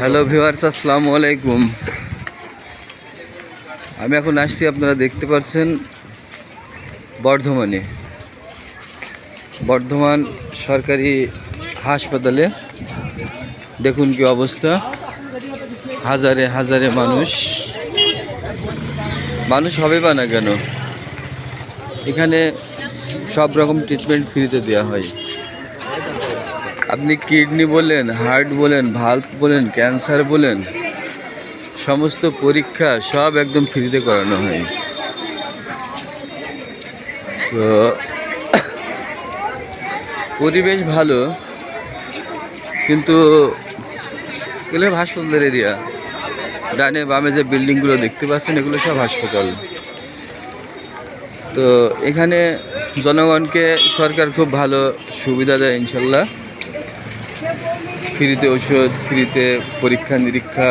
Hello viewers, আসসালামু আলাইকুম। আমি এখন আসছি, আপনারা দেখতে পাচ্ছেন বর্ধমান সরকারি হাসপাতালে। দেখুন কি অবস্থা, হাজারে হাজারে মানুষ হবে বা না কেন, এখানে সব রকম ট্রিটমেন্ট ফ্রিতে দেওয়া হয়। আপনি কিডনি বলেন, হার্ট বলেন, ভাল্ব বলেন, ক্যান্সার বলেন, সমস্ত পরীক্ষা সব একদম ফ্রিতে করানো হয়। তো পরিবেশ ভালো, কিন্তু এগুলো হাসপাতালের এরিয়া। ডানে বামে যে বিল্ডিংগুলো দেখতে পাচ্ছেন, এগুলো সব হাসপাতাল। তো এখানে জনগণকে সরকার খুব ভালো সুবিধা দেয় ইনশাল্লাহ। ফ্রিতে ওষুধ, ফ্রিতে পরীক্ষা নিরীক্ষা,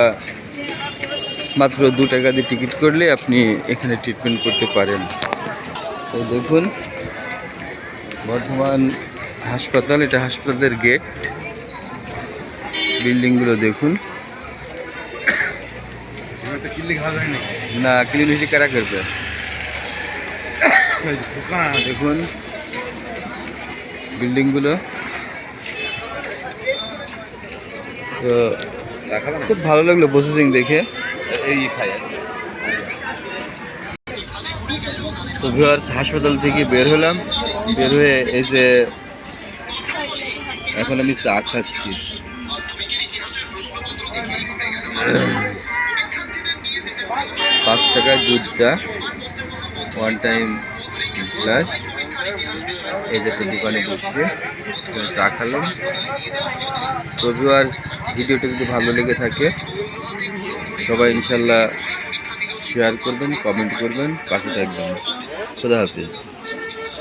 মাত্র 2 টাকা দিয়ে টিকিট করলে আপনি এখানে ট্রিটমেন্ট করতে পারেন। তো দেখুন বর্ধমান হাসপাতাল, এটা হাসপাতালের গেট। বিল্ডিংগুলো দেখুন। না, ক্লিনিক কারা করবে? দেখুন বিল্ডিংগুলো, তো খুব ভালো লাগলো প্রসেসিং দেখে। তো ভিউয়ার্স, হাসপাতাল থেকে বের হলাম, বের হয়ে এই যে এখন আমি চা খাচ্ছি। 5 টাকায় দুধ চা, 1 টাইম গ্লাস। এই যে দোকানে বসে চা খেলাম। তো ভিউয়ার্স, ভিডিওটা যদি ভালো লেগে থাকে সবাই ইনশাল্লাহ শেয়ার করবেন, কমেন্ট করবেন, পাশে থাকবেন। খোদা হাফেজ।